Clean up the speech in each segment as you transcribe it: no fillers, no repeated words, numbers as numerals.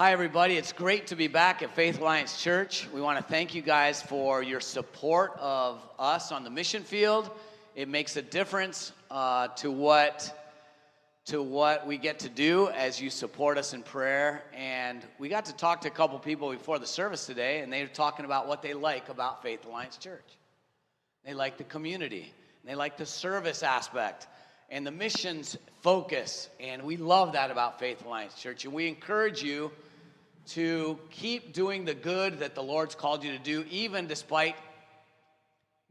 Hi, everybody. It's great to be back at Faith Alliance Church. We want to thank you guys for your support of us on the mission field. It makes a difference to what we get to do as you support us in prayer. And we got to talk to a couple people before the service today, and they were talking about what they like about Faith Alliance Church. They like the community. They like the service aspect and the missions focus. And we love that about Faith Alliance Church. And we encourage you to keep doing the good that the Lord's called you to do, even despite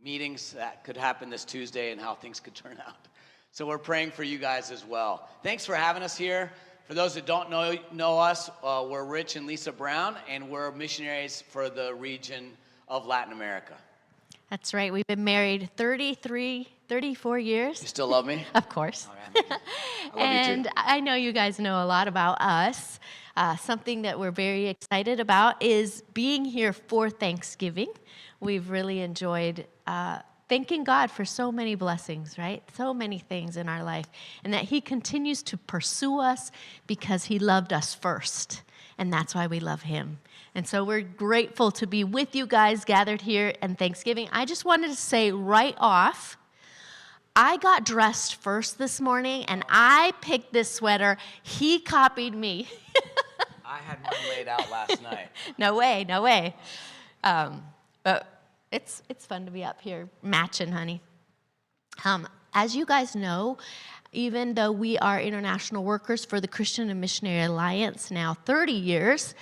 meetings that could happen this Tuesday and how things could turn out. So we're praying for you guys as well. Thanks for having us here. For those that don't know us, we're Rich and Lisa Brown, and we're missionaries for the region of Latin America. That's right. We've been married 34 years. You still love me? Of course. All right. I love you too. I know you guys know a lot about us. Something that we're very excited about is being here for Thanksgiving. We've really enjoyed thanking God for so many blessings, right? So many things in our life. And that He continues to pursue us because He loved us first. And that's why we love Him. And so we're grateful to be with you guys gathered here in Thanksgiving. I just wanted to say right off, I got dressed first this morning, and I picked this sweater. He copied me. I had mine laid out last night. No way. But it's fun to be up here matching, honey. As you guys know, even though we are international workers for the Christian and Missionary Alliance now 30 years,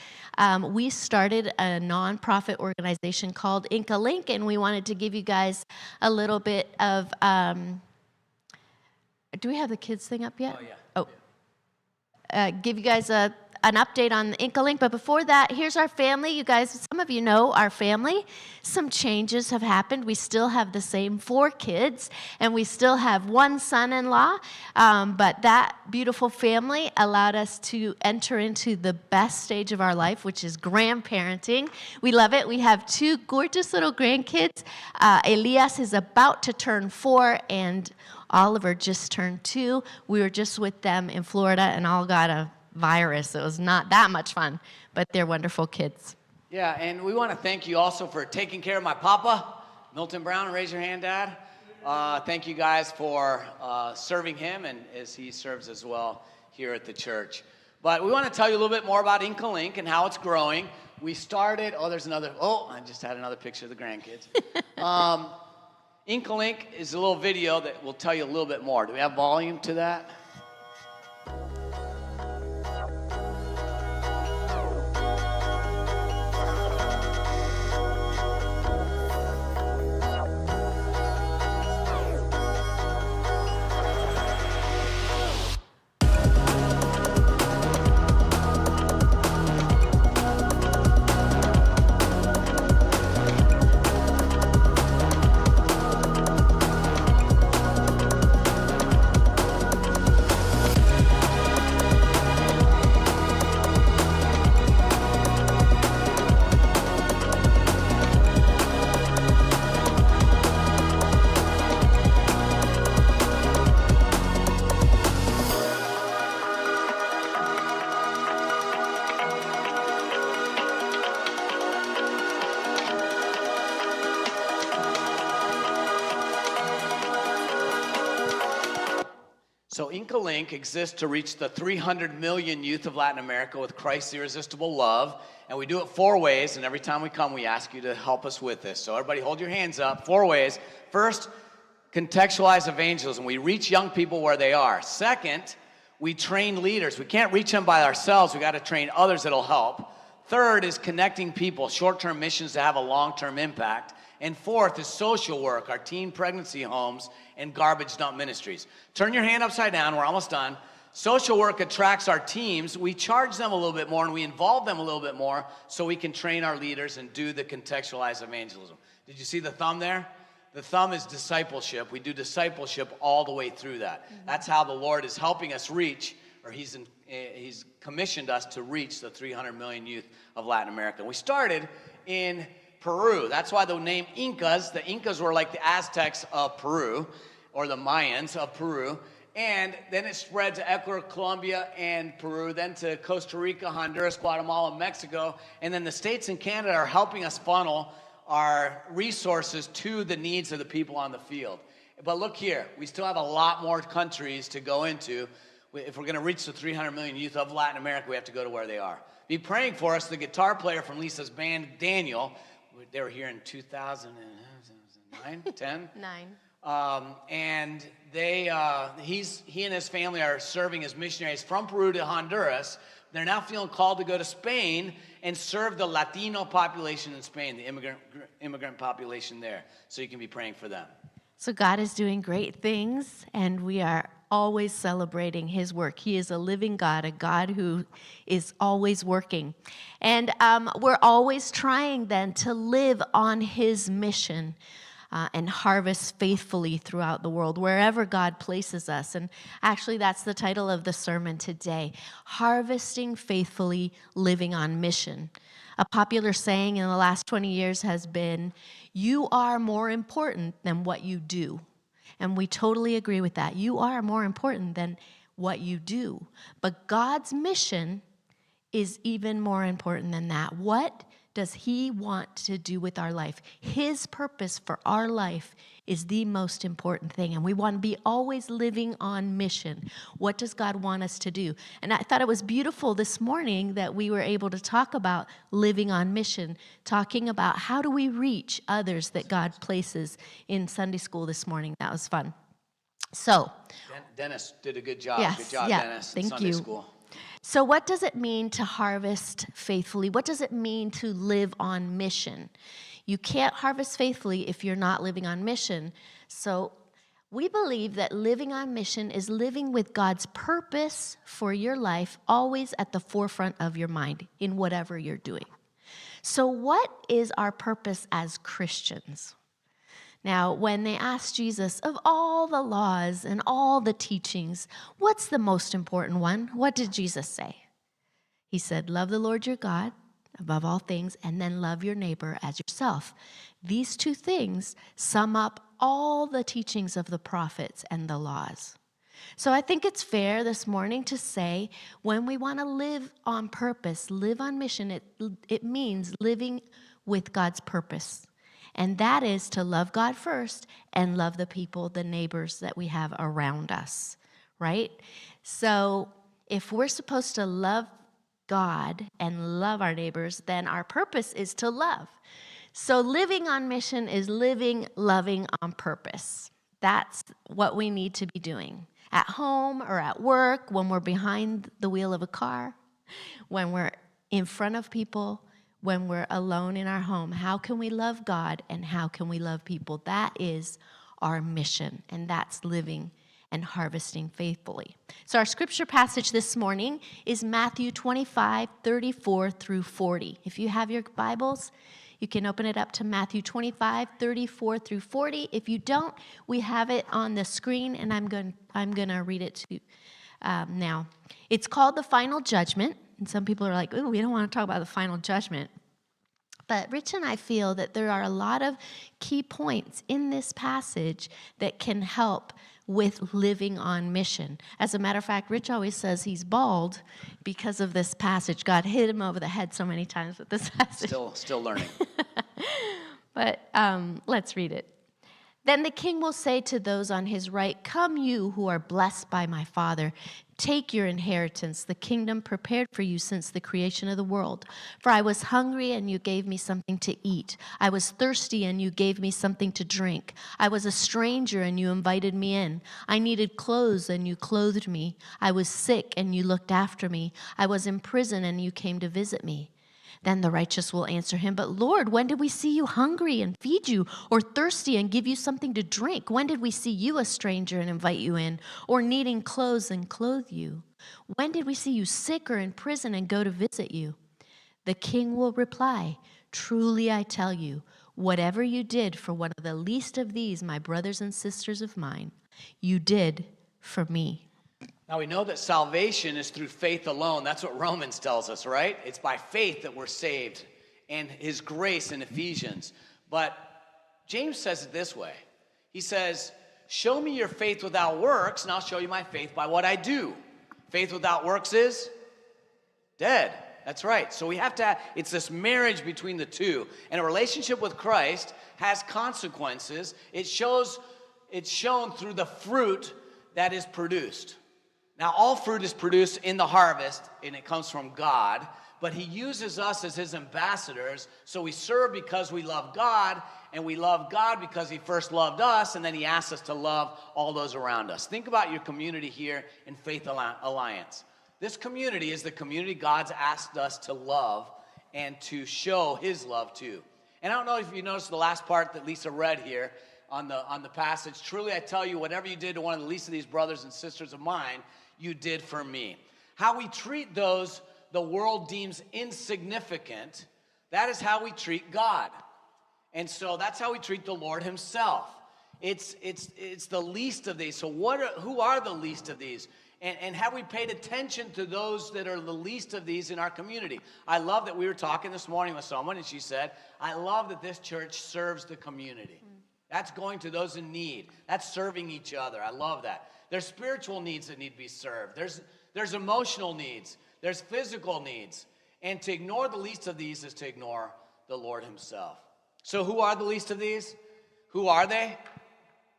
we started a nonprofit organization called Inca Link, and we wanted to give you guys a little bit of, do we have the kids thing up yet? Oh, yeah. Give you guys an update on the Inca Link. But before that, here's our family. You guys, some of you know our family. Some changes have happened. We still have the same 4 kids, and we still have 1 son-in-law. But that beautiful family allowed us to enter into the best stage of our life, which is grandparenting. We love it. We have 2 gorgeous little grandkids. Elias is about to turn 4, and Oliver just turned 2. We were just with them in Florida and all got a virus. It was not that much fun, but they're wonderful kids. Yeah, and we want to thank you also for taking care of my papa, Milton Brown. Raise your hand, Dad. Thank you guys for serving him, and as he serves as well here at the church. But we want to tell you a little bit more about Inca Link and how it's growing. We started, I just had another picture of the grandkids. Inca Link is a little video that will tell you a little bit more. Do we have volume to that? So Inca Link exists to reach the 300 million youth of Latin America with Christ's irresistible love. And we do it 4 ways, and every time we come, we ask you to help us with this. So everybody hold your hands up. 4 ways. First, contextualize evangelism. We reach young people where they are. Second, we train leaders. We can't reach them by ourselves. We got to train others that'll help. Third is connecting people, short-term missions to have a long-term impact. And fourth is social work, our teen pregnancy homes and garbage dump ministries. Turn your hand upside down. We're almost done. Social work attracts our teams. We charge them a little bit more, and we involve them a little bit more so we can train our leaders and do the contextualized evangelism. Did you see the thumb there? The thumb is discipleship. We do discipleship all the way through that. That's how the Lord is helping us reach, or He's commissioned us to reach the 300 million youth of Latin America. We started in Peru. That's why the name Incas. The Incas were like the Aztecs of Peru, or the Mayans of Peru. And then it spread to Ecuador, Colombia, and Peru, then to Costa Rica, Honduras, Guatemala, Mexico. And then the states and Canada are helping us funnel our resources to the needs of the people on the field. But look here, we still have a lot more countries to go into. If we're going to reach the 300 million youth of Latin America, we have to go to where they are. Be praying for us. The guitar player from Lisa's band, Daniel, they were here in 2009, 10? 9. And he and his family are serving as missionaries from Peru to Honduras. They're now feeling called to go to Spain and serve the Latino population in Spain, the immigrant population there. So you can be praying for them. So God is doing great things, and we are always celebrating his work. He is a living God, a God who is always working. And we're always trying then to live on his mission and harvest faithfully throughout the world, wherever God places us. And actually, that's the title of the sermon today, Harvesting Faithfully, Living on Mission. A popular saying in the last 20 years has been, you are more important than what you do. And we totally agree with that. You are more important than what you do. But God's mission is even more important than that. What does he want to do with our life? His purpose for our life is the most important thing. And we want to be always living on mission. What does God want us to do? And I thought it was beautiful this morning that we were able to talk about living on mission, talking about how do we reach others that God places in Sunday school this morning. That was fun. So, Dennis did a good job. Yes, good job, yeah, Dennis. thank Sunday you. School. So what does it mean to harvest faithfully? What does it mean to live on mission? You can't harvest faithfully if you're not living on mission. So we believe that living on mission is living with God's purpose for your life always at the forefront of your mind in whatever you're doing. So what is our purpose as Christians? Now, when they asked Jesus, of all the laws and all the teachings, what's the most important one? What did Jesus say? He said, love the Lord your God above all things, and then love your neighbor as yourself. These two things sum up all the teachings of the prophets and the laws. So I think it's fair this morning to say when we want to live on purpose, live on mission, it means living with God's purpose. And that is to love God first and love the people, the neighbors that we have around us, right? So if we're supposed to love God and love our neighbors, then our purpose is to love. So living on mission is living, loving on purpose. That's what we need to be doing. At home or at work, when we're behind the wheel of a car, when we're in front of people, when we're alone in our home. How can we love God and how can we love people? That is our mission, and that's living and harvesting faithfully. So our scripture passage this morning is Matthew 25, 34 through 40. If you have your Bibles, you can open it up to Matthew 25, 34 through 40. If you don't, we have it on the screen, and I'm going to read it to you now. It's called the Final Judgment. And some people are like, oh, we don't want to talk about the final judgment. But Rich and I feel that there are a lot of key points in this passage that can help with living on mission. As a matter of fact, Rich always says he's bald because of this passage. God hit him over the head so many times with this passage. Still learning. But let's read it. Then the king will say to those on his right, come you who are blessed by my Father, take your inheritance, the kingdom prepared for you since the creation of the world. For I was hungry and you gave me something to eat. I was thirsty and you gave me something to drink. I was a stranger and you invited me in. I needed clothes and you clothed me. I was sick and you looked after me. I was in prison and you came to visit me. Then the righteous will answer him, but Lord, when did we see you hungry and feed you, or thirsty and give you something to drink? When did we see you a stranger and invite you in, or needing clothes and clothe you? When did we see you sick or in prison and go to visit you? The king will reply, truly I tell you, whatever you did for one of the least of these, my brothers and sisters of mine, you did for me. Now we know that salvation is through faith alone. That's what Romans tells us, right? It's by faith that we're saved and his grace in Ephesians. But James says it this way. He says, show me your faith without works, and I'll show you my faith by what I do. Faith without works is dead. That's right. So we have to, it's this marriage between the two. And a relationship with Christ has consequences. It's shown through the fruit that is produced. Now, all fruit is produced in the harvest, and it comes from God, but he uses us as his ambassadors, so we serve because we love God, and we love God because he first loved us, and then he asks us to love all those around us. Think about your community here in Faith Alliance. This community is the community God's asked us to love and to show his love to. And I don't know if you noticed the last part that Lisa read here on the passage. Truly, I tell you, whatever you did to one of the least of these brothers and sisters of mine, you did for me. How we treat those the world deems insignificant, that is how we treat God. And so that's how we treat the Lord himself. It's the least of these. So who are the least of these? And have we paid attention to those that are the least of these in our community? I love that we were talking this morning with someone, and she said, I love that this church serves the community. That's going to those in need. That's serving each other. I love that. There's spiritual needs that need to be served. There's emotional needs. There's physical needs. And to ignore the least of these is to ignore the Lord himself. So who are the least of these? Who are they?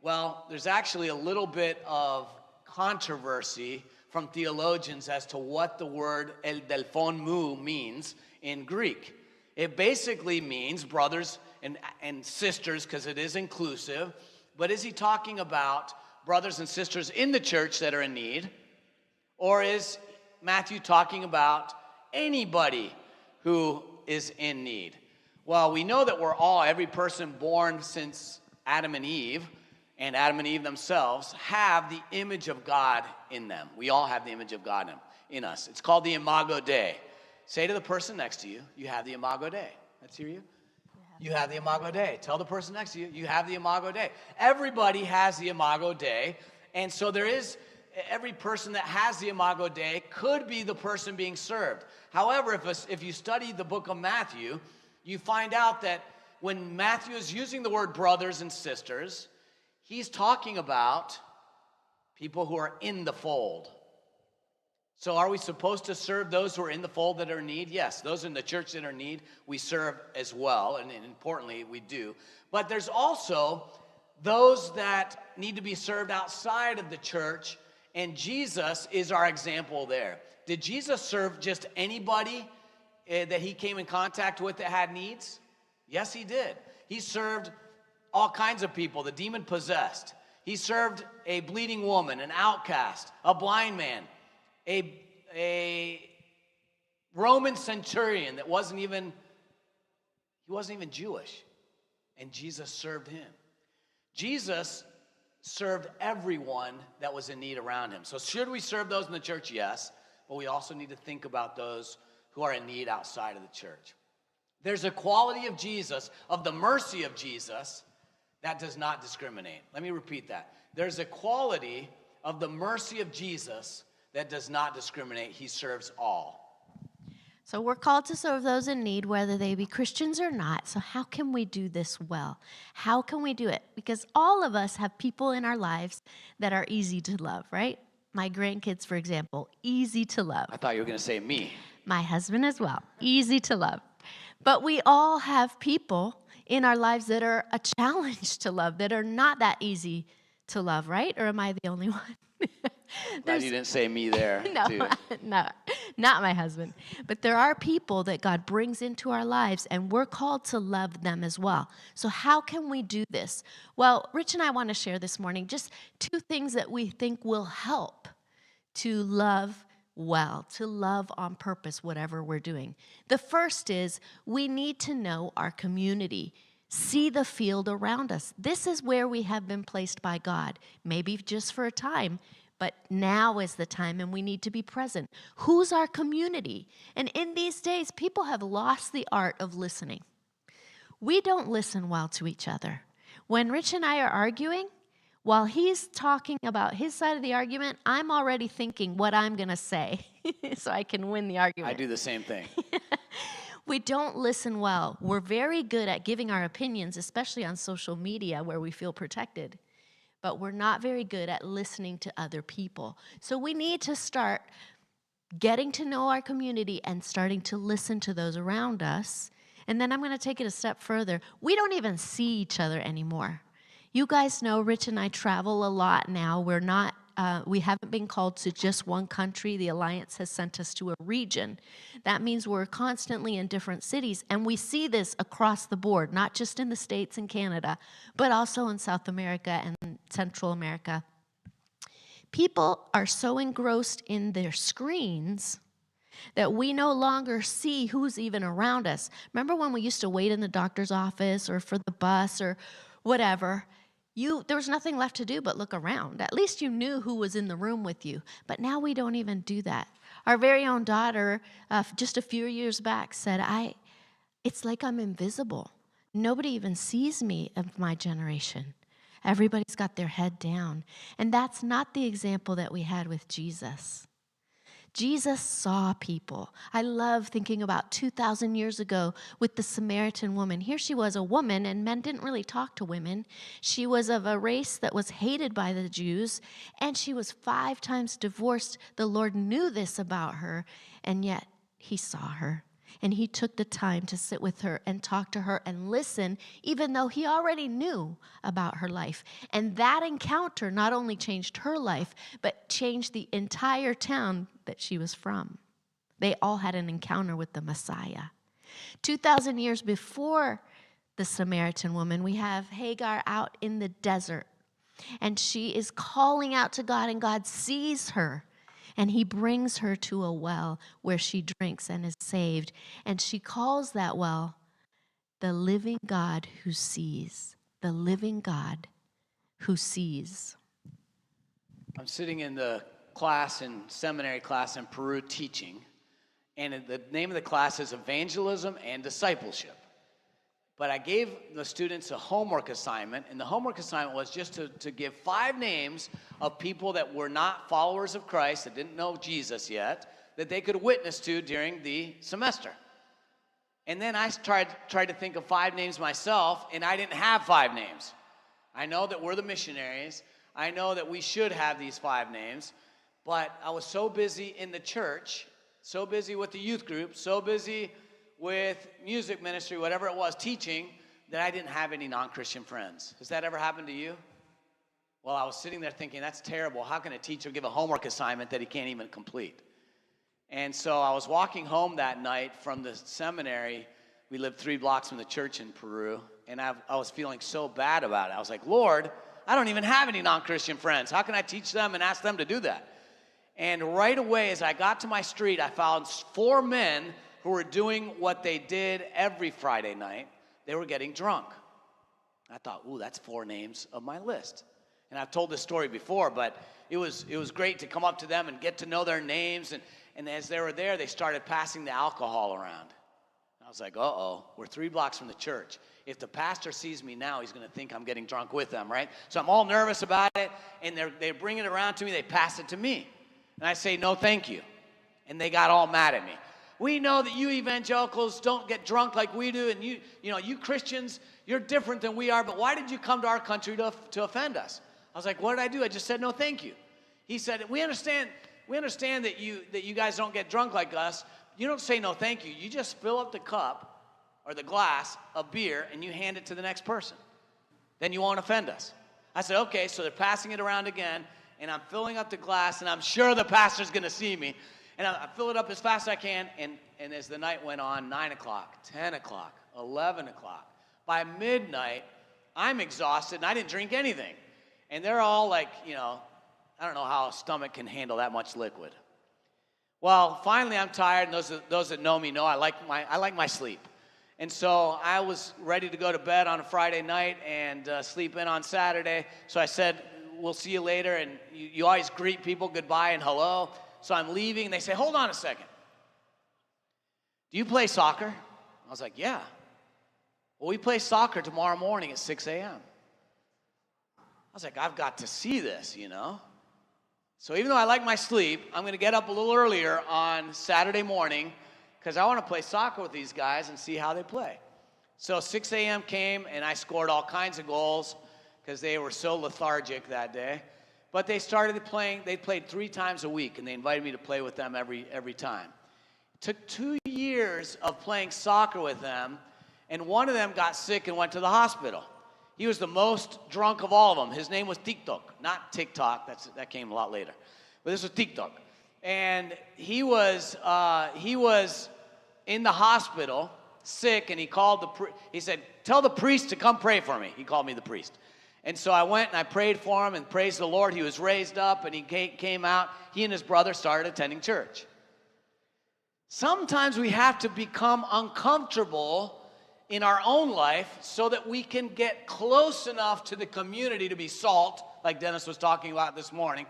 Well, there's actually a little bit of controversy from theologians as to what the word el delphon mou means in Greek. It basically means brothers and sisters, because it is inclusive. But is he talking about brothers and sisters in the church that are in need? Or is Matthew talking about anybody who is in need? Well, we know that every person born since Adam and Eve themselves have the image of God in them. We all have the image of God in us. It's called the Imago Dei. Say to the person next to you, you have the Imago Dei. Let's hear you. You have the Imago Dei. Tell the person next to you, you have the Imago Dei. Everybody has the Imago Dei, and so every person that has the Imago Dei could be the person being served. However, if you study the book of Matthew, you find out that when Matthew is using the word brothers and sisters, he's talking about people who are in the fold. So are we supposed to serve those who are in the fold that are in need? Yes, those in the church that are in need, we serve as well, and importantly, we do. But there's also those that need to be served outside of the church, and Jesus is our example there. Did Jesus serve just anybody that he came in contact with that had needs? Yes, he did. He served all kinds of people, the demon-possessed. He served a bleeding woman, an outcast, a blind man, a Roman centurion that wasn't even Jewish, and Jesus served him. Jesus served everyone that was in need around him. So should we serve those in the church? Yes, but we also need to think about those who are in need outside of the church. There's a quality of Jesus, of the mercy of Jesus, that does not discriminate. Let me repeat that. There's a quality of the mercy of Jesus that does not discriminate. He serves all. So we're called to serve those in need, whether they be Christians or not. So how can we do this well? How can we do it? Because all of us have people in our lives that are easy to love, right? My grandkids, for example, easy to love. I thought you were going to say me. My husband as well, easy to love. But we all have people in our lives that are a challenge to love, that are not that easy to love, right? Or am I the only one? Glad you didn't say me there, too. No, not my husband. But there are people that God brings into our lives, and we're called to love them as well. So how can we do this? Well, Rich and I want to share this morning just 2 things that we think will help to love well, to love on purpose, whatever we're doing. The first is we need to know our community. See the field around us. This is where we have been placed by God, maybe just for a time, but now is the time and we need to be present. Who's our community? And in these days, people have lost the art of listening. We don't listen well to each other. When Rich and I are arguing, while he's talking about his side of the argument, I'm already thinking what I'm going to say so I can win the argument. I do the same thing. We don't listen well. We're very good at giving our opinions, especially on social media where we feel protected. but we're not very good at listening to other people. So we need to start getting to know our community and starting to listen to those around us. And then I'm going to take it a step further. We don't even see each other anymore. You guys know Rich and I travel a lot now. We haven't been called to just one country. The Alliance has sent us to a region. That means we're constantly in different cities, and we see this across the board, not just in the States and Canada, but also in South America and Central America. People are so engrossed in their screens that we no longer see who's even around us. Remember when we used to wait in the doctor's office or for the bus or whatever? There was nothing left to do but look around. At least you knew who was in the room with you. But now we don't even do that. Our very own daughter, just a few years back, said, it's like I'm invisible. Nobody even sees me of my generation. Everybody's got their head down. And that's not the example that we had with Jesus. Jesus saw people. I love thinking about 2,000 years ago with the Samaritan woman. Here she was, a woman, and men didn't really talk to women. She was of a race that was hated by the Jews, and she was 5 times divorced. The Lord knew this about her, and yet he saw her. And he took the time to sit with her and talk to her and listen, even though he already knew about her life. And that encounter not only changed her life, but changed the entire town that she was from. They all had an encounter with the Messiah. 2,000 years before the Samaritan woman, we have Hagar out in the desert. And she is calling out to God, and God sees her. And he brings her to a well where she drinks and is saved. And she calls that well the living God who sees. The living God who sees. I'm sitting in the seminary class in Peru teaching. And the name of the class is Evangelism and Discipleship. But I gave the students a homework assignment, and the homework assignment was just to give 5 names of people that were not followers of Christ, that didn't know Jesus yet, that they could witness to during the semester. And then I tried to think of 5 names myself, and I didn't have 5 names. I know that we're the missionaries. I know that we should have these 5 names, but I was so busy in the church, so busy with the youth group, so busy with music ministry, whatever it was, teaching, that I didn't have any non-Christian friends. Has that ever happened to you? Well, I was sitting there thinking, that's terrible. How can a teacher give a homework assignment that he can't even complete? And so I was walking home that night from the seminary. We lived 3 blocks from the church in Peru, and I was feeling so bad about it. I was like, Lord, I don't even have any non-Christian friends. How can I teach them and ask them to do that? And right away, as I got to my street, I found 4 men who were doing what they did every Friday night. They were getting drunk. I thought, ooh, that's 4 names of my list. And I've told this story before, but it was great to come up to them and get to know their names. And as they were there, they started passing the alcohol around. I was like, uh-oh, we're 3 blocks from the church. If the pastor sees me now, he's going to think I'm getting drunk with them, right? So I'm all nervous about it, and they bring it around to me. They pass it to me. And I say, no, thank you. And they got all mad at me. We know that you evangelicals don't get drunk like we do, and you Christians, you're different than we are, but why did you come to our country to offend us? I was like, what did I do? I just said, no, thank you. He said, we understand that you guys don't get drunk like us. You don't say no, thank you. You just fill up the cup or the glass of beer, and you hand it to the next person. Then you won't offend us. I said, okay, so they're passing it around again, and I'm filling up the glass, and I'm sure the pastor's going to see me. And I fill it up as fast as I can, and as the night went on, 9 o'clock, 10 o'clock, 11 o'clock. By midnight, I'm exhausted, and I didn't drink anything. And they're all like, I don't know how a stomach can handle that much liquid. Well, finally I'm tired, and those that know me know I like my sleep. And so I was ready to go to bed on a Friday night and sleep in on Saturday. So I said, we'll see you later, and you always greet people goodbye and hello. So I'm leaving, and they say, hold on a second. Do you play soccer? I was like, yeah. Well, we play soccer tomorrow morning at 6 a.m. I was like, I've got to see this, So even though I like my sleep, I'm going to get up a little earlier on Saturday morning because I want to play soccer with these guys and see how they play. So 6 a.m. came, and I scored all kinds of goals. because they were so lethargic that day. But they started playing. They played 3 times a week, and they invited me to play with them every time. It took 2 years of playing soccer with them, and one of them got sick and went to the hospital. He was the most drunk of all of them. His name was TikTok, not TikTok. That came a lot later. But this was TikTok. And he was in the hospital, sick, and he called he said, "Tell the priest to come pray for me." He called me the priest. And so I went and I prayed for him, and praised the Lord. He was raised up, and he came out. He and his brother started attending church. Sometimes we have to become uncomfortable in our own life so that we can get close enough to the community to be salt, like Dennis was talking about this morning.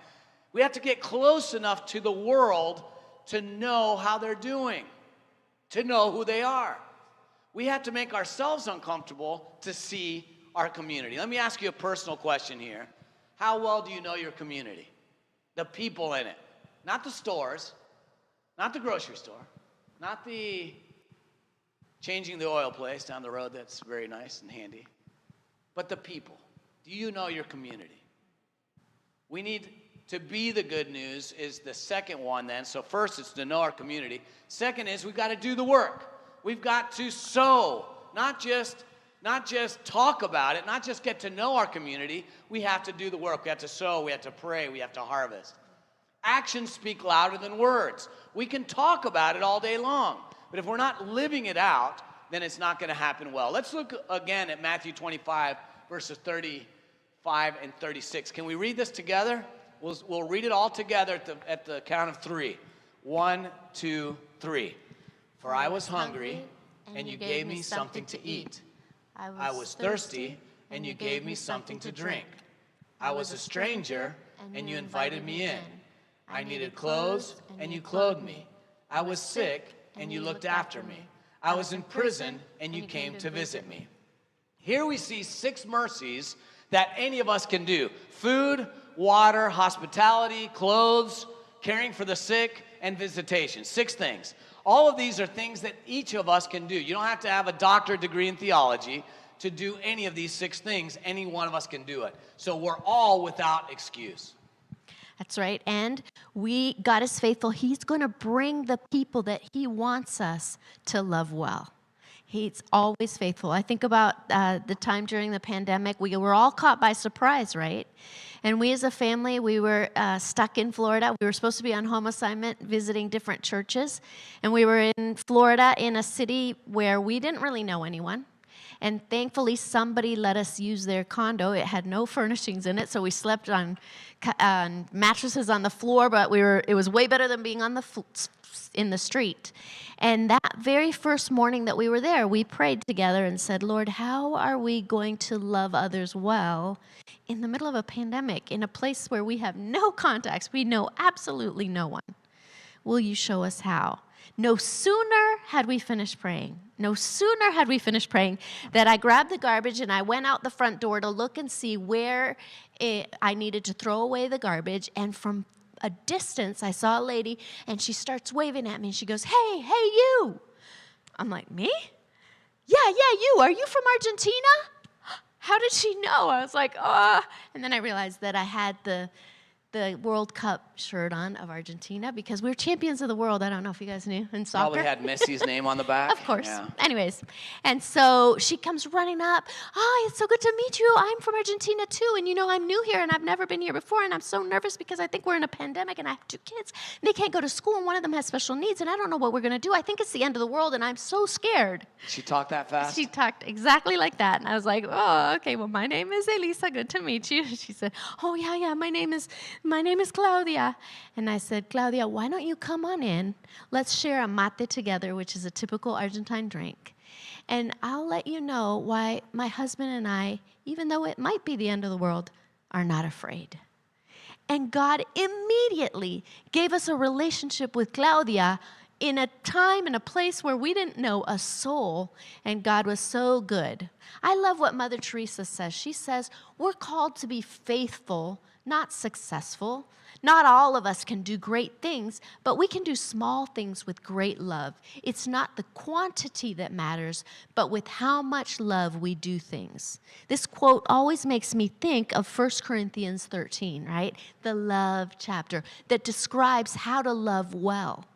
We have to get close enough to the world to know how they're doing, to know who they are. We have to make ourselves uncomfortable to see our community. Let me ask you a personal question here. How well do you know your community? The people in it. Not the stores, not the grocery store, not the changing the oil place down the road that's very nice and handy, but the people. Do you know your community? We need to be the good news is the second one then. So first it's to know our community. Second is we've got to do the work. We've got to sow, not just talk about it, not just get to know our community. We have to do the work. We have to sow, we have to pray, we have to harvest. Actions speak louder than words. We can talk about it all day long, but if we're not living it out, then it's not going to happen well. Let's look again at Matthew 25, verses 35 and 36. Can we read this together? We'll read it all together at the count of 3. 1, 2, 3. For I was hungry, and you gave me something to eat. I was thirsty, and you gave me something to drink. I was a stranger, and you invited me in. I needed clothes, and you clothed me. I was sick, and you looked after me. I was in prison, and you came to visit me. Here we see 6 mercies that any of us can do. Food, water, hospitality, clothes, caring for the sick, and visitation. 6 things. All of these are things that each of us can do. You don't have to have a doctorate degree in theology to do any of these 6 things. Any one of us can do it. So we're all without excuse. That's right. And God is faithful. He's going to bring the people that he wants us to love well. He's always faithful. I think about the time during the pandemic. We were all caught by surprise, right? And we as a family, we were stuck in Florida. We were supposed to be on home assignment visiting different churches. And we were in Florida in a city where we didn't really know anyone. And thankfully, somebody let us use their condo. It had no furnishings in it, so we slept on mattresses on the floor, but it was way better than being in the street. And that very first morning that we were there, we prayed together and said, Lord, how are we going to love others well in the middle of a pandemic, in a place where we have no contacts? We know absolutely no one. Will you show us how? No sooner had we finished praying, that I grabbed the garbage and I went out the front door to look and see where I needed to throw away the garbage. And from a distance, I saw a lady, and she starts waving at me, and she goes, hey, you. I'm like, me? Yeah, you. Are you from Argentina? How did she know? I was like, and then I realized that I had the World Cup shirt on of Argentina because we're champions of the world. I don't know if you guys knew in soccer. Probably had Messi's name on the back. Of course. Yeah. Anyways, and so she comes running up. Oh, it's so good to meet you. I'm from Argentina too, and I'm new here, and I've never been here before, and I'm so nervous because I think we're in a pandemic, and I have 2 kids, and they can't go to school, and one of them has special needs, and I don't know what we're going to do. I think it's the end of the world, and I'm so scared. She talked that fast? She talked exactly like that, and I was like, oh, okay, well, my name is Elisa. Good to meet you. She said, oh, yeah, my name is Claudia. And I said, Claudia, why don't you come on in? Let's share a mate together, which is a typical Argentine drink. And I'll let you know why my husband and I, even though it might be the end of the world, are not afraid. And God immediately gave us a relationship with Claudia in a time and a place where we didn't know a soul, and God was so good. I love what Mother Teresa says. She says, we're called to be faithful not successful. Not all of us can do great things, but we can do small things with great love. It's not the quantity that matters, but with how much love we do things. This quote always makes me think of 1 Corinthians 13, right? The love chapter that describes how to love well.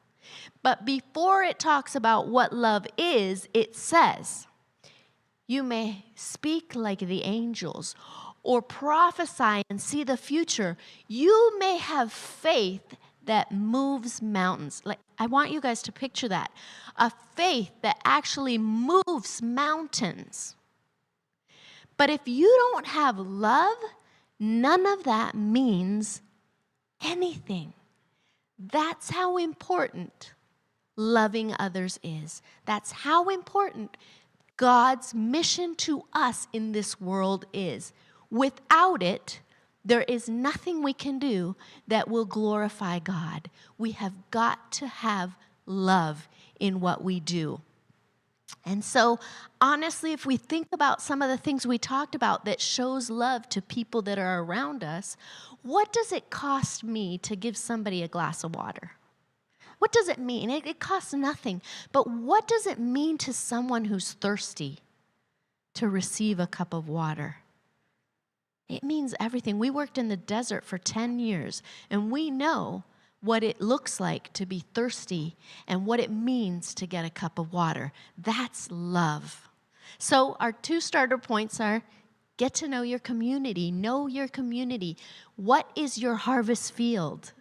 But before it talks about what love is, it says, you may speak like the angels or prophesy and see the future. You may have faith that moves mountains. Like, I want you guys to picture that. A faith that actually moves mountains. But if you don't have love, none of that means anything. That's how important loving others is. That's how important God's mission to us in this world is. Without it, there is nothing we can do that will glorify God. We have got to have love in what we do. And so, honestly, if we think about some of the things we talked about that shows love to people that are around us, what does it cost me to give somebody a glass of water? What does it mean? It costs nothing. But what does it mean to someone who's thirsty to receive a cup of water? It means everything. We worked in the desert for 10 years, and we know what it looks like to be thirsty and what it means to get a cup of water. That's love. So our 2 starter points are get to know your community. Know your community. What is your harvest field?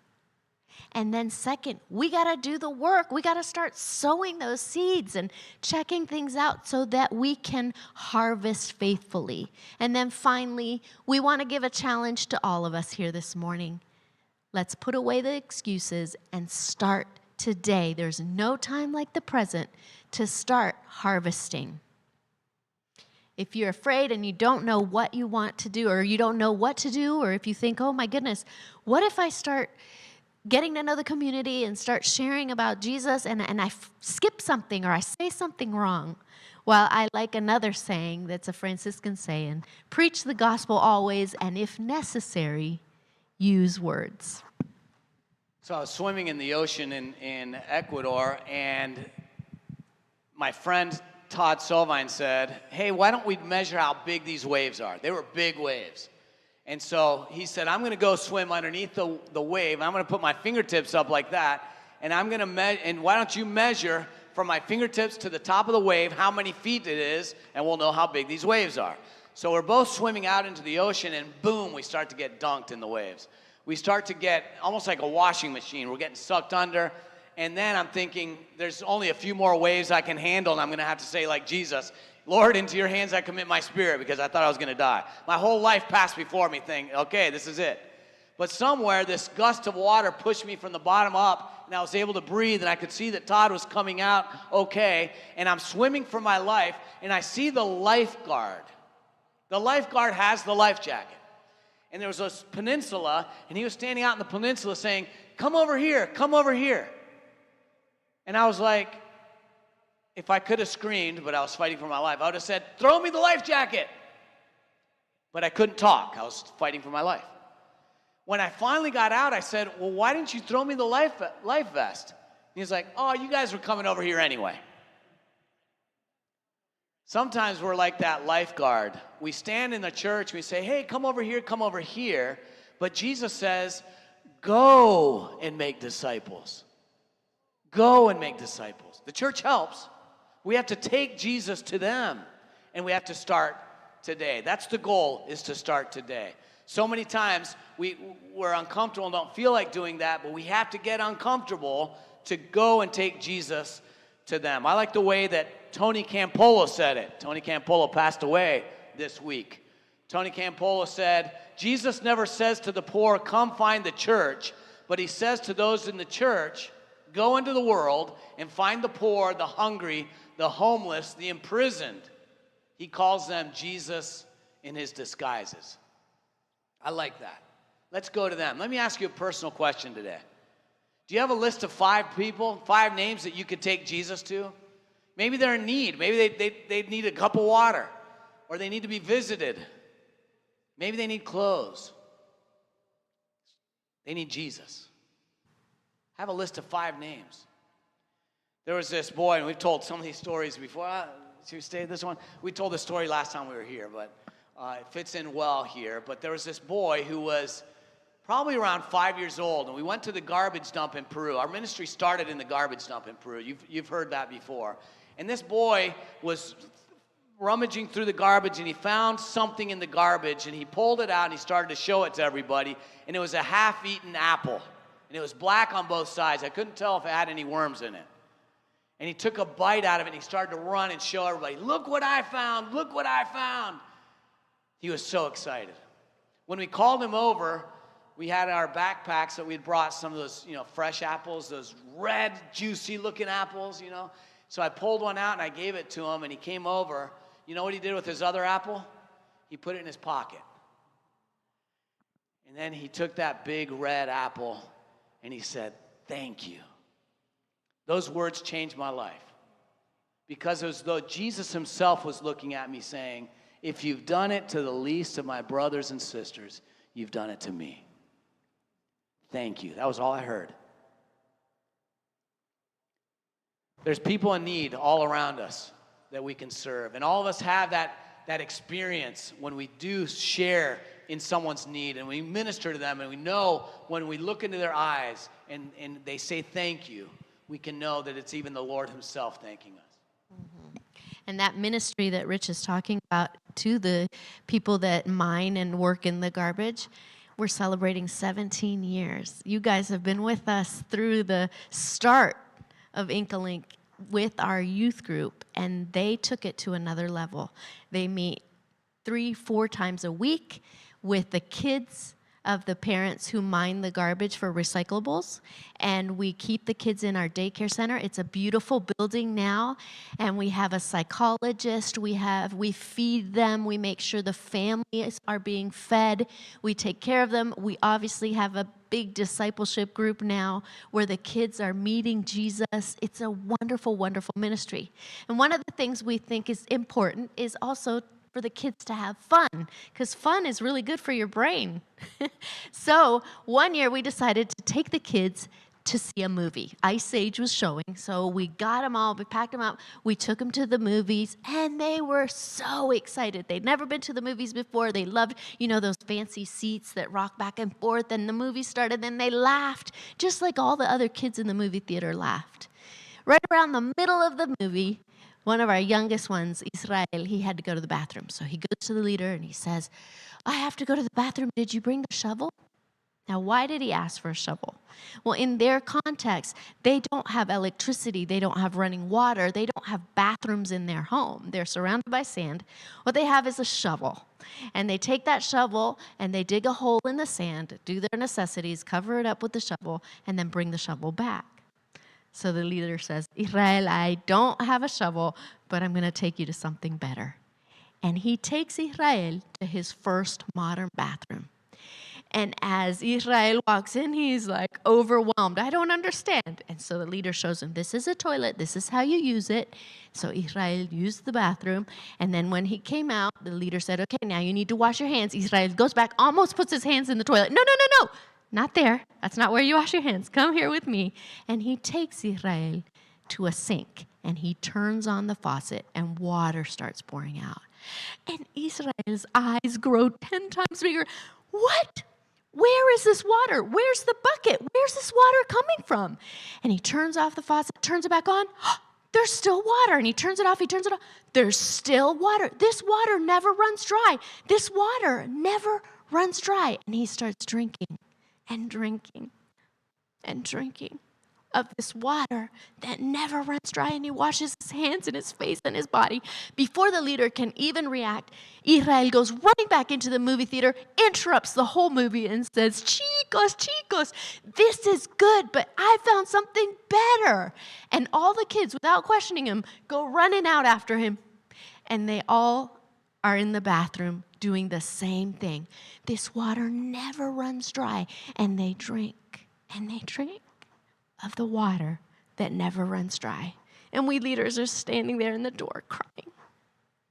And then second, we got to do the work. We got to start sowing those seeds and checking things out so that we can harvest faithfully. And then finally, we want to give a challenge to all of us here this morning. Let's put away the excuses and start today. There's no time like the present to start harvesting. If you're afraid and you don't know what you want to do, or you don't know what to do, or if you think, oh my goodness, what if I start getting to know the community and start sharing about Jesus and I skip something or I say something wrong? Well, I like another saying that's a Franciscan saying, preach the gospel always, and if necessary, use words. So I was swimming in the ocean in Ecuador, and my friend Todd Sovine said, hey, why don't we measure how big these waves are? They were big waves. And so he said, I'm going to go swim underneath the wave. I'm going to put my fingertips up like that, and I'm going to measure. And why don't you measure from my fingertips to the top of the wave how many feet it is, and we'll know how big these waves are. So we're both swimming out into the ocean, and boom, we start to get dunked in the waves. We start to get almost like a washing machine. We're getting sucked under, and then I'm thinking, there's only a few more waves I can handle, and I'm going to have to say, like Jesus, Lord, into your hands I commit my spirit, because I thought I was going to die. My whole life passed before me thinking, okay, this is it. But somewhere, this gust of water pushed me from the bottom up, and I was able to breathe, and I could see that Todd was coming out okay, and I'm swimming for my life, and I see the lifeguard. The lifeguard has the life jacket. And there was this peninsula, and he was standing out in the peninsula saying, come over here, come over here. And I was like, if I could have screamed, but I was fighting for my life, I would have said, throw me the life jacket. But I couldn't talk. I was fighting for my life. When I finally got out, I said, well, why didn't you throw me the life vest? And he's like, oh, you guys were coming over here anyway. Sometimes we're like that lifeguard. We stand in the church, we say, hey, come over here. But Jesus says, go and make disciples. Go and make disciples. The church helps. We have to take Jesus to them, and we have to start today. That's the goal, is to start today. So many times we're uncomfortable and don't feel like doing that, but we have to get uncomfortable to go and take Jesus to them. I like the way that Tony Campolo said it. Tony Campolo passed away this week. Tony Campolo said, Jesus never says to the poor, come find the church, but he says to those in the church, go into the world and find the poor, the hungry, the homeless, the imprisoned. He calls them Jesus in his disguises. I like that. Let's go to them. Let me ask you a personal question today. Do you have a list of 5 people, 5 names that you could take Jesus to? Maybe they're in need. Maybe they need a cup of water, or they need to be visited. Maybe they need clothes. They need Jesus. Have a list of 5 names. There was this boy, and we've told some of these stories before. Should we stay this one? We told the story last time we were here, but it fits in well here. But there was this boy who was probably around 5 years old, and we went to the garbage dump in Peru. Our ministry started in the garbage dump in Peru. You've heard that before. And this boy was rummaging through the garbage, and he found something in the garbage, and he pulled it out, and he started to show it to everybody, and it was a half-eaten apple, and it was black on both sides. I couldn't tell if it had any worms in it. And he took a bite out of it, and he started to run and show everybody, look what I found, look what I found. He was so excited. When we called him over, we had our backpacks that we'd brought some of those, fresh apples, those red, juicy-looking apples, So I pulled one out, and I gave it to him, and he came over. You know what he did with his other apple? He put it in his pocket. And then he took that big red apple, and he said, thank you. Those words changed my life. Because it was though Jesus himself was looking at me saying, if you've done it to the least of my brothers and sisters, you've done it to me. Thank you. That was all I heard. There's people in need all around us that we can serve. And all of us have that experience when we do share in someone's need and we minister to them, and we know when we look into their eyes and they say thank you, we can know that it's even the Lord himself thanking us. Mm-hmm. And that ministry that Rich is talking about to the people that mine and work in the garbage, we're celebrating 17 years. You guys have been with us through the start of InkaLink with our youth group, and they took it to another level. They meet 3-4 times a week with the kids of the parents who mine the garbage for recyclables, and we keep the kids in our daycare center. It's a beautiful building now, and we have a psychologist. We feed them. We make sure the families are being fed. We take care of them. We obviously have a big discipleship group now where the kids are meeting Jesus. It's a wonderful, wonderful ministry. And one of the things we think is important is also for the kids to have fun, because fun is really good for your brain. So one year we decided to take the kids to see a movie. Ice Age was showing, so we got them all, we packed them up, we took them to the movies, and they were so excited. They'd never been to the movies before. They loved, those fancy seats that rock back and forth, and the movie started, and they laughed, just like all the other kids in the movie theater laughed. Right around the middle of the movie, one of our youngest ones, Israel, he had to go to the bathroom. So he goes to the leader and he says, I have to go to the bathroom. Did you bring the shovel? Now, why did he ask for a shovel? Well, in their context, they don't have electricity. They don't have running water. They don't have bathrooms in their home. They're surrounded by sand. What they have is a shovel. And they take that shovel and they dig a hole in the sand, do their necessities, cover it up with the shovel, and then bring the shovel back. So the leader says, Israel, I don't have a shovel, but I'm going to take you to something better. And he takes Israel to his first modern bathroom. And as Israel walks in, he's like overwhelmed. I don't understand. And so the leader shows him, this is a toilet. This is how you use it. So Israel used the bathroom. And then when he came out, the leader said, okay, now you need to wash your hands. Israel goes back, almost puts his hands in the toilet. No. Not there. That's not where you wash your hands. Come here with me. And he takes Israel to a sink, and he turns on the faucet, and water starts pouring out. And Israel's eyes grow 10 times bigger. What? Where is this water? Where's the bucket? Where's this water coming from? And he turns off the faucet, turns it back on. There's still water. And he turns it off, There's still water. This water never runs dry. This water never runs dry. And he starts drinking and drinking and drinking of this water that never runs dry, and he washes his hands and his face and his body. Before the leader can even react, Israel goes running back into the movie theater, interrupts the whole movie, and says, Chicos, this is good, but I found something better. And all the kids, without questioning him, go running out after him, and they all are in the bathroom doing the same thing. This water never runs dry, and they drink of the water that never runs dry. And we leaders are standing there in the door crying.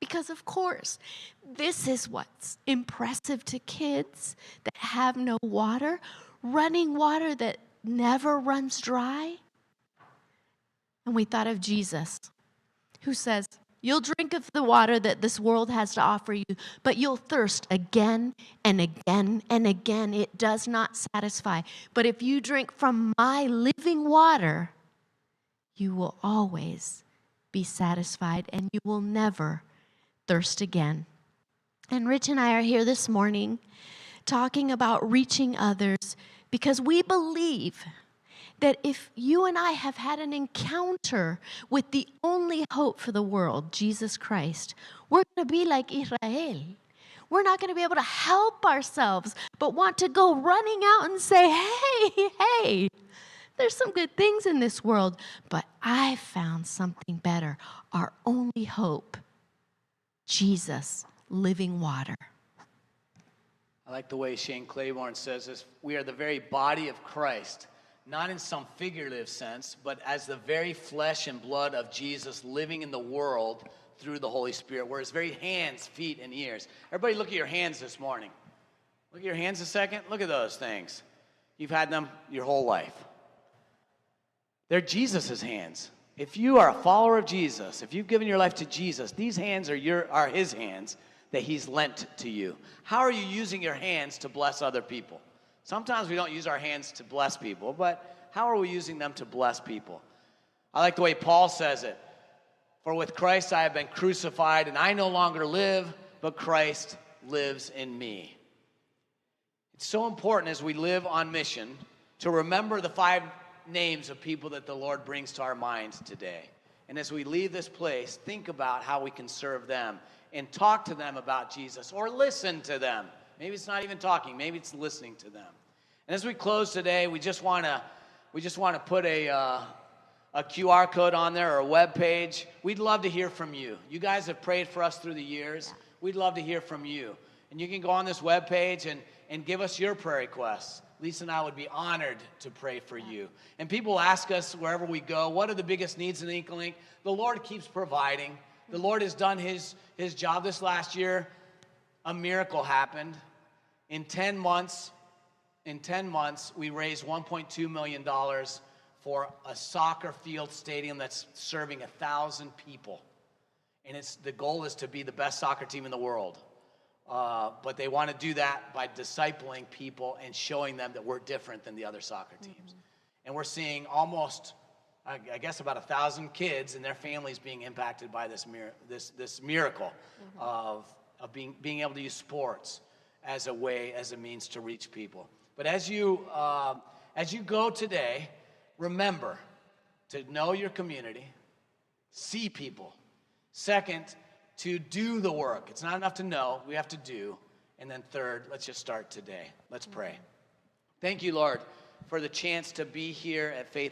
Because of course, this is what's impressive to kids that have no water. running water that never runs dry. And we thought of Jesus, who says, you'll drink of the water that this world has to offer you, but you'll thirst again and again and again. It does not satisfy. But if you drink from my living water, you will always be satisfied and you will never thirst again. And Rich and I are here this morning talking about reaching others because we believe that if you and I have had an encounter with the only hope for the world, Jesus Christ, we're going to be like Israel. We're not going to be able to help ourselves, but want to go running out and say, hey, there's some good things in this world, but I found something better. Our only hope, Jesus, living water. I like the way Shane Claiborne says this. We are the very body of Christ, not in some figurative sense, but as the very flesh and blood of Jesus living in the world through the Holy Spirit. We're his very hands, feet, and ears. Everybody look at your hands this morning. Look at your hands a second. Look at those things. You've had them your whole life. They're Jesus' hands. If you are a follower of Jesus, if you've given your life to Jesus, these hands are his hands that he's lent to you. How are you using your hands to bless other people? Sometimes we don't use our hands to bless people, but how are we using them to bless people? I like the way Paul says it. For with Christ I have been crucified, and I no longer live, but Christ lives in me. It's so important as we live on mission to remember the 5 names of people that the Lord brings to our minds today. And as we leave this place, think about how we can serve them and talk to them about Jesus or listen to them. Maybe it's not even talking, maybe it's listening to them. And as we close today, we just want to put a QR code on there or a web page. We'd love to hear from you. You guys have prayed for us through the years. We'd love to hear from you. And you can go on this web page and give us your prayer requests. Lisa and I would be honored to pray for you. And people ask us wherever we go, what are the biggest needs in Inkalink? The Lord keeps providing. The Lord has done his job. This last year, a miracle happened. In 10 months, we raised $1.2 million for a soccer field stadium that's serving 1,000 people. And the goal is to be the best soccer team in the world. But they want to do that by discipling people and showing them that we're different than the other soccer teams. Mm-hmm. And we're seeing almost, I guess, about 1,000 kids and their families being impacted by this miracle of being able to use sports as a means to reach people. But as you go today, remember to know your community, see people. Second, to do the work. It's not enough to know, we have to do. And then third, let's just start today. Let's pray. Thank you, Lord, for the chance to be here at Faith